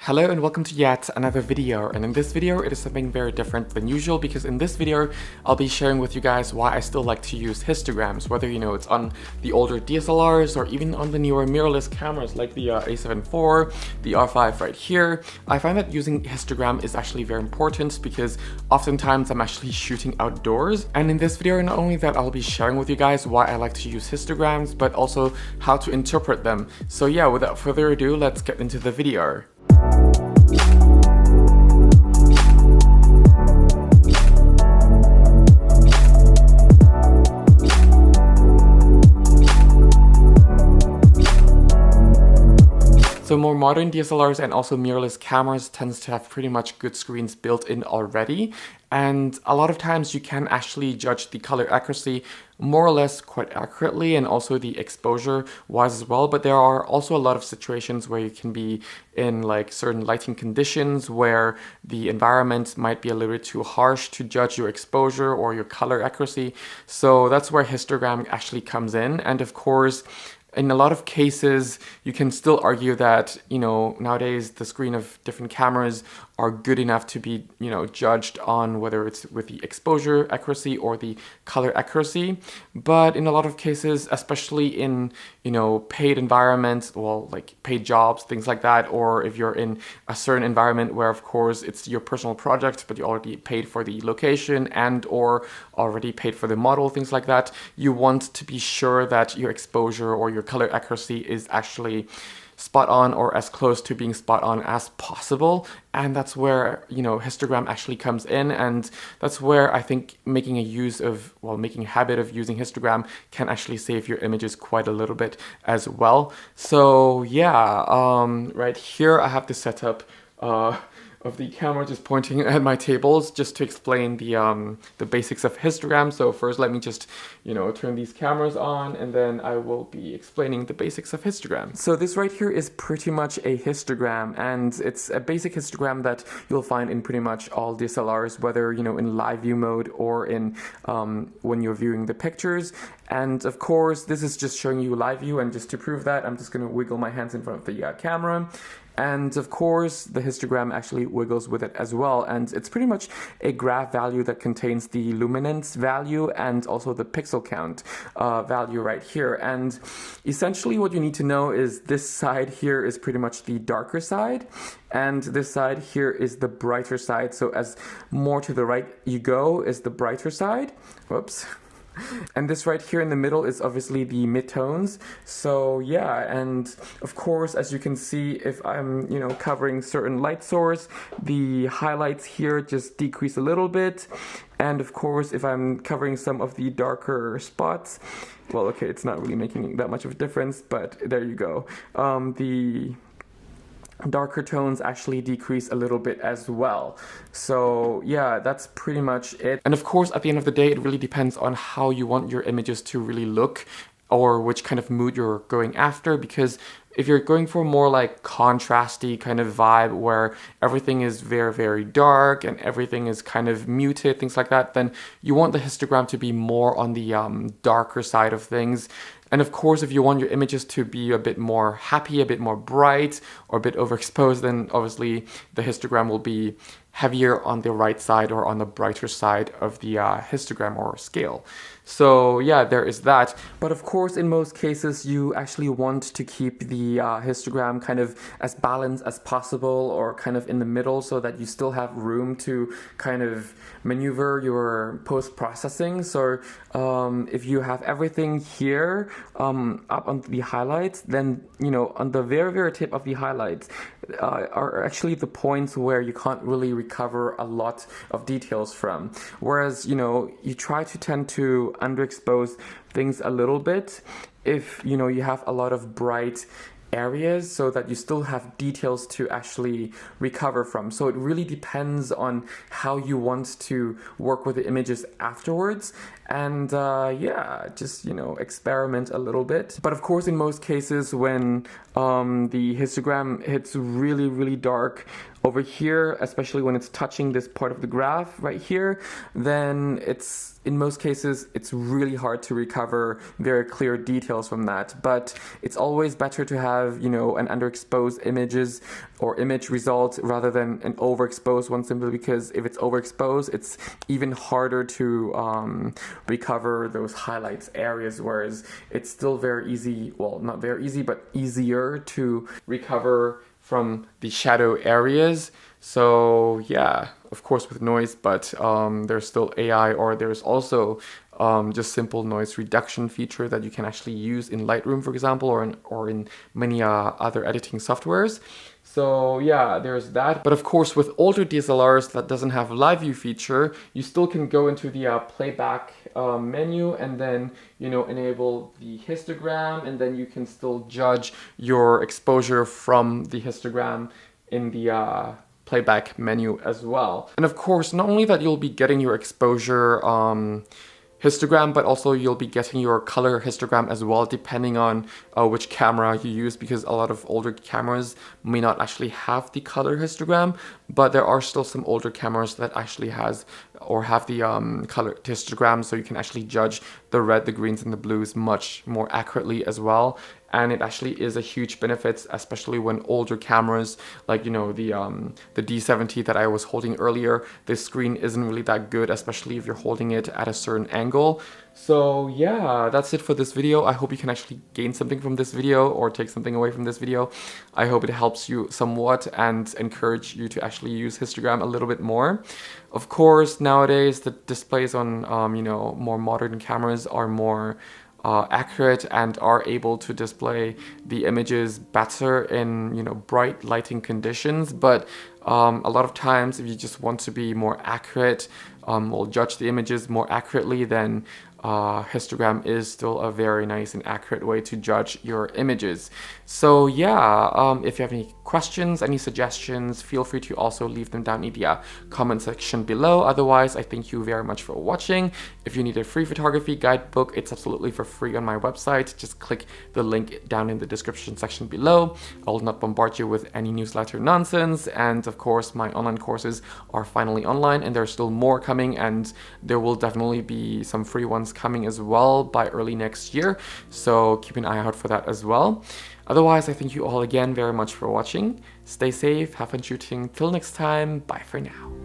Hello and welcome to yet another video, and in this video it is something very different than usual because in this video I'll be sharing with you guys why I still like to use histograms, whether it's on the older DSLRs or even on the newer mirrorless cameras like the A7 IV, the R5 right here. I find that using histogram is actually very important because oftentimes I'm actually shooting outdoors, and in this video not only that I'll be sharing with you guys why I like to use histograms but also how to interpret them. So yeah, without further ado, let's get into the video. So more modern DSLRs and also mirrorless cameras tends to have pretty much good screens built in already, and a lot of times you can actually judge the color accuracy more or less quite accurately and also the exposure wise as well. But there are also a lot of situations where you can be in like certain lighting conditions where the environment might be a little bit too harsh to judge your exposure or your color accuracy. So that's where histogram actually comes in. And of course, in a lot of cases, you can still argue that, nowadays the screen of different cameras are good enough to be, judged on whether it's with the exposure accuracy or the color accuracy. But in a lot of cases, especially in, paid environments, well, like paid jobs, things like that, or if you're in a certain environment where, of course, it's your personal project, but you already paid for the location and or already paid for the model, things like that, you want to be sure that your exposure or your color accuracy is actually spot on or as close to being spot on as possible. And that's where, histogram actually comes in. And that's where I think making a habit of using histogram can actually save your images quite a little bit as well. So yeah, right here I have the setup of the camera just pointing at my tables just to explain the basics of histogram. So first let me just turn these cameras on, and then I will be explaining the basics of histogram. So this right here is pretty much a histogram, and it's a basic histogram that you'll find in pretty much all DSLRs, whether in live view mode or in when you're viewing the pictures. And of course this is just showing you live view, and just to prove that I'm just going to wiggle my hands in front of the camera. And of course, the histogram actually wiggles with it as well. And it's pretty much a graph value that contains the luminance value and also the pixel count value right here. And essentially what you need to know is this side here is pretty much the darker side, and this side here is the brighter side. So as more to the right you go is the brighter side. Whoops. And this right here in the middle is obviously the midtones. So yeah, and of course, as you can see, if I'm, covering certain light source, the highlights here just decrease a little bit. And of course, if I'm covering some of the darker spots, well, okay, it's not really making that much of a difference, but there you go. The darker tones actually decrease a little bit as well. So yeah, that's pretty much it. And of course, at the end of the day, it really depends on how you want your images to really look or which kind of mood you're going after, because if you're going for more like contrasty kind of vibe where everything is very, very dark and everything is kind of muted, things like that, then you want the histogram to be more on the darker side of things. And of course, if you want your images to be a bit more happy, a bit more bright, or a bit overexposed, then obviously the histogram will be heavier on the right side or on the brighter side of the histogram or scale. So yeah, there is that. But of course, in most cases, you actually want to keep the histogram kind of as balanced as possible, or kind of in the middle, so that you still have room to kind of maneuver your post-processing. So if you have everything here up on the highlights, then on the very, very tip of the highlights are actually the points where you can't really recover a lot of details from. Whereas you try to tend to underexpose things a little bit if you have a lot of bright areas, so that you still have details to actually recover from. So it really depends on how you want to work with the images afterwards. And yeah, just experiment a little bit. But of course, in most cases, when the histogram hits really, really dark over here, especially when it's touching this part of the graph right here, then in most cases, it's really hard to recover very clear details from that. But it's always better to have have, you know, an underexposed images or image result rather than an overexposed one, simply because if it's overexposed, it's even harder to recover those highlights areas, whereas it's still very easy, well, not very easy, but easier to recover from the shadow areas. So yeah, of course with noise, but there's still AI, or there's also just simple noise reduction feature that you can actually use in Lightroom, for example, or in many other editing softwares. So yeah, there's that. But of course, with older DSLRs that doesn't have live view feature, you still can go into the playback menu and then, you know, enable the histogram, and then you can still judge your exposure from the histogram in the playback menu as well. And of course, not only that you'll be getting your exposure histogram, but also you'll be getting your color histogram as well, depending on which camera you use, because a lot of older cameras may not actually have the color histogram, but there are still some older cameras that actually have the color histogram, so you can actually judge the red, the greens, and the blues much more accurately as well. And it actually is a huge benefit, especially when older cameras, like, you know, the D70 that I was holding earlier, this screen isn't really that good, especially if you're holding it at a certain angle. So yeah, that's it for this video. I hope you can actually gain something from this video or take something away from this video. I hope it helps you somewhat and encourage you to actually use histogram a little bit more. Of course, nowadays the displays on you know, more modern cameras are more accurate and are able to display the images better in, you know, bright lighting conditions. But a lot of times, if you just want to be more accurate, or judge the images more accurately, then histogram is still a very nice and accurate way to judge your images. So yeah, if you have any questions, any suggestions, feel free to also leave them down in the comment section below. Otherwise, I thank you very much for watching. If you need a free photography guidebook, it's absolutely for free on my website. Just click the link down in the description section below. I will not bombard you with any newsletter nonsense. And of course, my online courses are finally online, and there's still more coming, and there will definitely be some free ones coming as well by early next year. So keep an eye out for that as well. Otherwise, I thank you all again very much for watching. Stay safe, have fun shooting. Till next time, bye for now.